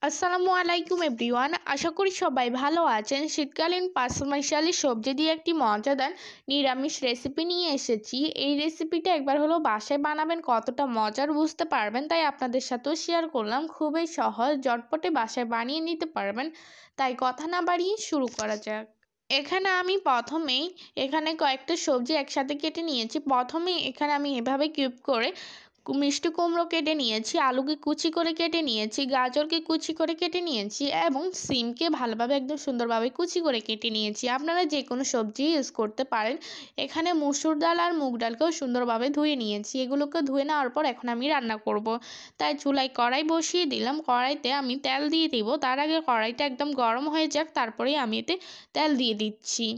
আসসালামু আলাইকুম এভরিওয়ান, আশা করি সবাই ভালো আছেন। শীতকালীন পাঁচমিশালি সবজি দিয়ে একটি মজাদার নিরামিষ রেসিপি নিয়ে এসেছি। এই রেসিপিটা একবার হলো বাসায় বানাবেন, কতটা মজার বুঝতে পারবেন। তাই আপনাদের সাথেও শেয়ার করলাম। খুবই সহজ, ঝটপটে বাসায় বানিয়ে নিতে পারবেন। তাই কথা না বাড়িয়ে শুরু করা যাক। এখানে আমি প্রথমেই কয়েকটা সবজি একসাথে কেটে নিয়েছি। প্রথমেই এখানে আমি এভাবে কিউব করে মিষ্টি কুমড়ো কেটে নিয়েছি, আলুকে কুচি করে কেটে নিয়েছি, গাজরকে কুচি করে কেটে নিয়েছি এবং সিমকে ভালোভাবে একদম সুন্দরভাবে কুচি করে কেটে নিয়েছি। আপনারা যে কোনো সবজি ইউজ করতে পারেন। এখানে মসুর ডাল আর মুগ ডালকেও সুন্দরভাবে ধুয়ে নিয়েছি। এগুলোকে ধুয়ে নেওয়ার পর এখন আমি রান্না করব। তাই চুলায় কড়াই বসিয়ে দিলাম। কড়াইতে আমি তেল দিয়ে দিব। তার আগে কড়াইটা একদম গরম হয়ে যাক, তারপরেই আমি এতে তেল দিয়ে দিচ্ছি।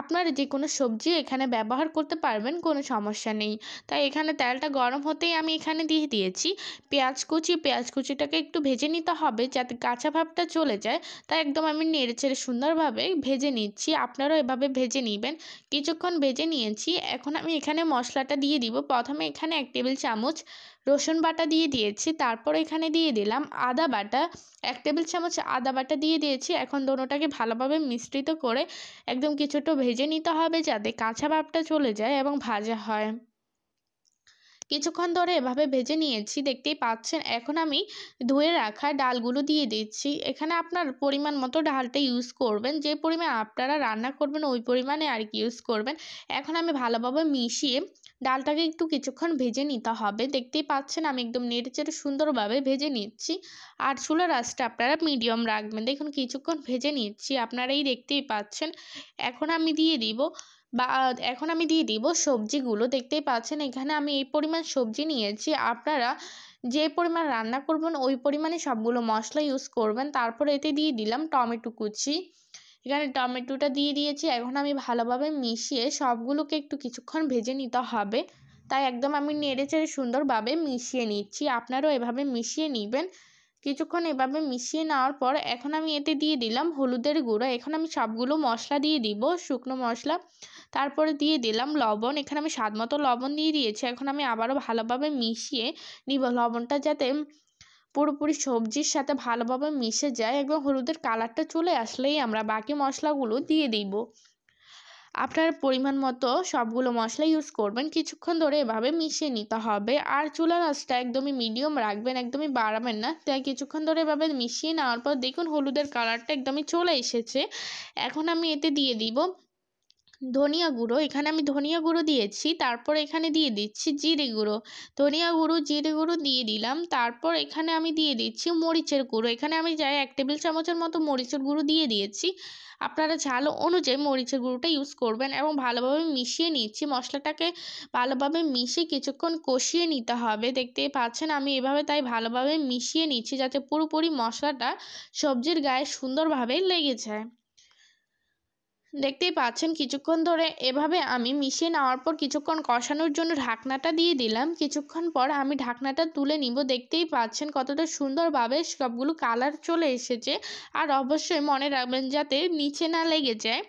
আপনারা যে কোনো সবজি এখানে ব্যবহার করতে পারবেন, কোনো সমস্যা নেই। তাই এখানে তেলটা গরম হতেই আমি এখানে দিয়ে দিয়েছি পেঁয়াজ কুচি। পেঁয়াজ কুচিটাকে একটু ভেজে নিতে হবে যাতে কাঁচা ভাবটা চলে যায়। তাই একদম আমি নেড়েচেড়ে সুন্দরভাবে ভেজে নিচ্ছি। আপনারাও এভাবে ভেজে নেবেন। কিছুক্ষণ ভেজে নিয়েছি। এখন আমি এখানে মশলাটা দিয়ে দিব। প্রথমে এখানে 1 টেবিল চামচ রসুন বাটা দিয়ে দিয়েছি। তারপর এখানে দিয়ে দিলাম আদা বাটা। 1 টেবিল চামচ আদা বাটা দিয়ে দিয়েছি। এখন দোনোটাকে ভালোভাবে মিশ্রিত করে একদম কিছুটা ভেজে নিতে হবে যাতে কাঁচা ভাবটা চলে যায় এবং ভাজা হয়। কিছুক্ষণ ধরে এভাবে ভেজে নিয়েছি, দেখতেই পাচ্ছেন। এখন আমি ধুয়ে রাখা ডালগুলো দিয়ে দিচ্ছি। এখানে আপনার পরিমাণ মতো ডালটা ইউজ করবেন, যে পরিমাণ আপনারা রান্না করবেন ওই পরিমাণে আর কি ইউজ করবেন। এখন আমি ভালোভাবে মিশিয়ে ডালটাকে একটু কিছুক্ষণ ভেজে নিতে হবে। দেখতেই পাচ্ছেন আমি একদম নেড়েচেড়ে সুন্দরভাবে ভেজে নিচ্ছি। আর চুলার আঁচটা আপনারা মিডিয়াম রাখবেন। দেখুন কিছুক্ষণ ভেজে নিচ্ছি, আপনারাই দেখতেই পাচ্ছেন। এখন আমি দিয়ে দিব এখন আমি দিয়ে দিব সবজিগুলো। দেখতেই পাচ্ছেন এখানে আমি এই পরিমাণ সবজি নিয়েছি। আপনারা যে পরিমাণ রান্না করবেন ওই পরিমাণে সবগুলো মশলা ইউজ করবেন। তারপর এতে দিয়ে দিলাম টমেটো কুচি। এখানে টমেটোটা দিয়ে দিয়েছি। এখন আমি ভালোভাবে মিশিয়ে সবগুলোকে একটু কিছুক্ষণ ভেজে নিতে হবে। তাই একদম আমি নেড়েচেড়ে সুন্দরভাবে মিশিয়ে নিচ্ছি। আপনারাও এভাবে মিশিয়ে নেবেন। কিছুক্ষণ এভাবে মিশিয়ে নেওয়ার পর এখন আমি এতে দিয়ে দিলাম হলুদের গুঁড়ো। এখন আমি সবগুলো মশলা দিয়ে দিব, শুকনো মশলা। তারপরে দিয়ে দিলাম লবণ। এখানে আমি স্বাদ মতো লবণ দিয়ে দিয়েছি। এখন আমি আবারও ভালোভাবে মিশিয়ে নিব। লবণটা যাতে পুরোপুরি সবজির সাথে ভালোভাবে মিশে যায় এবং হলুদের কালারটা চলে আসলেই আমরা বাকি মশলাগুলো দিয়ে দিব। আপনার পরিমাণ মতো সবগুলো মশলা ইউজ করবেন। কিছুক্ষণ ধরে এভাবে মিশিয়ে নিতে হবে। আর চুলার আঁচটা একদমই মিডিয়াম রাখবেন, একদমই বাড়াবেন না। তাই কিছুক্ষণ ধরে এভাবে মিশিয়ে নেওয়ার পর দেখুন হলুদের কালারটা একদমই চলে এসেছে। এখন আমি এতে দিয়ে দিব ধনিয়া গুঁড়ো। এখানে আমি ধনিয়া গুঁড়ো দিয়েছি। তারপর এখানে দিয়ে দিচ্ছি জিরে গুঁড়ো। ধনিয়া গুঁড়ো, জিরে গুঁড়ো দিয়ে দিলাম। তারপর এখানে আমি দিয়ে দিচ্ছি মরিচের গুঁড়ো। এখানে আমি 1 টেবিল চামচের মতো মরিচের গুঁড়ো দিয়ে দিয়েছি। আপনারা ঝাল অনুযায়ী মরিচের গুঁড়োটা ইউজ করবেন এবং ভালোভাবে মিশিয়ে নিচ্ছি। মশলাটাকে ভালোভাবে মিশিয়ে কিছুক্ষণ কষিয়ে নিতে হবে। দেখতেই পাচ্ছেন আমি এভাবে তাই ভালোভাবে মিশিয়ে নিচ্ছি যাতে পুরোপুরি মশলাটা সবজির গায়ে সুন্দরভাবে লেগে যায়। দেখতেই পাচ্ছেন কিছুক্ষণ ধরে এভাবে আমি মিশিয়ে নেওয়ার পর কিছুক্ষণ কষানোর জন্য ঢাকনাটা দিয়ে দিলাম। কিছুক্ষণ পর আমি ঢাকনাটা তুলে নিব। দেখতেই পাচ্ছেন কতটা সুন্দরভাবে সবগুলো কালার চলে এসেছে। আর অবশ্যই মনে রাখবেন যাতে নিচে না লেগে যায়,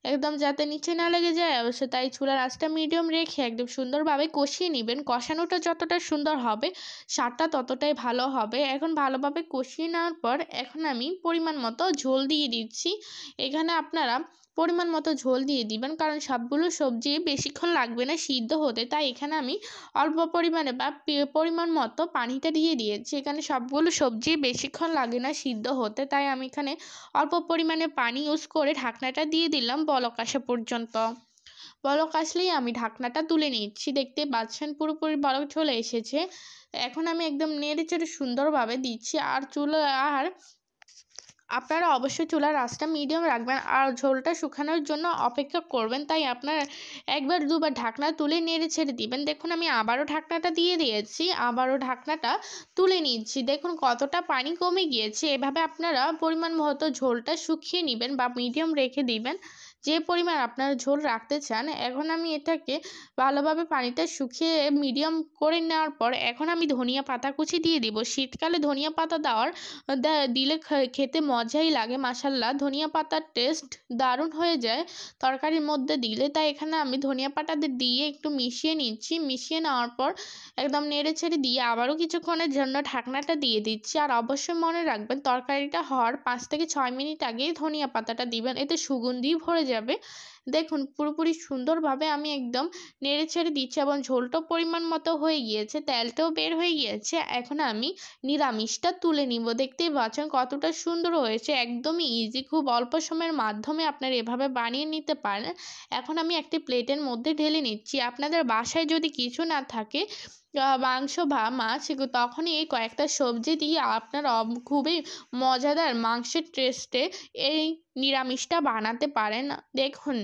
একদম যাতে নিচে না লেগে যায় অবশ্যই। তাই চুলার আঁচটা মিডিয়াম রেখে একদম সুন্দরভাবে কষিয়ে নেবেন। কষানোটা যতটা সুন্দর হবে স্বাদটা ততটাই ভালো হবে। এখন ভালোভাবে কষিয়ে নেওয়ার পর এখন আমি পরিমাণ মতো ঝোল দিয়ে দিচ্ছি। এখানে আপনারা পরিমাণ মতো ঝোল দিয়ে দিবেন, কারণ সবগুলো সবজি বেশিক্ষণ লাগবে না সিদ্ধ হতে। তাই এখানে আমি অল্প পরিমাণে পরিমাণ মতো পানিটা দিয়ে দিয়েছি। এখানে সবগুলো সবজি বেশিক্ষণ লাগে না সিদ্ধ হতে। তাই আমি এখানে অল্প পরিমাণে পানি ইউজ করে ঢাকনাটা দিয়ে দিলাম বলক আসা পর্যন্ত। বলক আসলেই আমি ঢাকনাটা তুলে নিচ্ছি। দেখতে পাচ্ছেন পুরোপুরি বলক চলে এসেছে। এখন আমি একদম নেড়েচেড়ে সুন্দরভাবে দিচ্ছি। আর আপনারা অবশ্যই চুলার আঁচটা মিডিয়াম রাখবেন আর ঝোলটা শুকানোর জন্য অপেক্ষা করবেন। তাই আপনারা 1 বার 2 বার ঢাকনা তুলে নেড়ে ছেড়ে দিবেন। দেখুন আমি আবারও ঢাকনাটা দিয়ে দিয়েছি, আবারও ঢাকনাটা তুলে নিচ্ছি। দেখুন কতটা পানি কমে গিয়েছে। এভাবে আপনারা পরিমাণ মতো ঝোলটা শুকিয়ে নেবেন বা মিডিয়াম রেখে দিবেন। যে পরিমাণ আপনারা ঝোল রাখতে চান। এখন আমি এটাকে ভালোভাবে পানিটা শুকিয়ে মিডিয়াম করে নেওয়ার পর এখন আমি ধনিয়া পাতা কুচি দিয়ে দিব। শীতকালে ধনিয়া পাতা দিলে খেতে মজাই লাগে মাশাআল্লাহ। ধনিয়া পাতার টেস্ট দারুণ হয়ে যায় তরকারির মধ্যে দিলে। তাই এখানে আমি ধনিয়া পাতাটা দিয়ে একটু মিশিয়ে নিচ্ছি। মিশিয়ে নেওয়ার পর একদম নেড়েচেড়ে দিয়ে আবারও কিছুক্ষণের জন্য ঢাকনাটা দিয়ে দিচ্ছি। আর অবশ্যই মনে রাখবেন তরকারিটা হওয়ার 5 থেকে 6 মিনিট আগেই ধনিয়া পাতাটা দিবেন, এতে সুগন্ধি ভরে যাবে। দেখুন পুরোপুরি সুন্দরভাবে আমি একদম নেড়েচেড়ে দিচ্ছি এবং ঝোলটাও পরিমাণ মতো হয়ে গিয়েছে, তেলটাও বের হয়ে গিয়েছে। এখন আমি নিরামিষটা তুলে নিব। দেখতেই পাচ্ছেন কতটা সুন্দর হয়েছে, একদমই ইজি, খুব অল্প সময়ের মাধ্যমে আপনারা এভাবে বানিয়ে নিতে পারেন। এখন আমি একটি প্লেটের মধ্যে ঢেলে নিচ্ছি। আপনাদের বাসায় যদি কিছু না থাকে মাংস বা মাছ তখনই এই কয়েকটা সবজি দিয়ে আপনারা খুবই মজাদার মাংসের টেস্টে এই নিরামিষটা বানাতে পারেন। দেখুন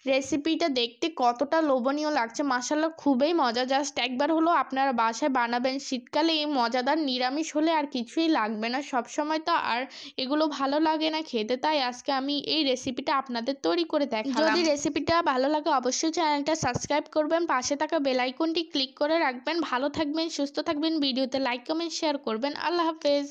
রেসিপিটা দেখতে কতটা লোভনীয় লাগছে মাশাআল্লাহ, খুবই মজা। জাস্ট একবার হলো আপনারা বাসায় বানাবেন। শীতকালে এই মজাদার নিরামিষ হলে আর কিছুই লাগবে না। সবসময় তো আর এগুলো ভালো লাগে না খেতে, তাই আজকে আমি এই রেসিপিটা আপনাদের তৈরি করে দেখালাম। যদি রেসিপিটা ভালো লাগে অবশ্যই চ্যানেলটা সাবস্ক্রাইব করবেন, পাশে থাকা বেল আইকনটি ক্লিক করে রাখবেন। ভালো থাকবেন, সুস্থ থাকবেন, ভিডিওতে লাইক কমেন্ট শেয়ার করবেন। আল্লাহ হাফেজ।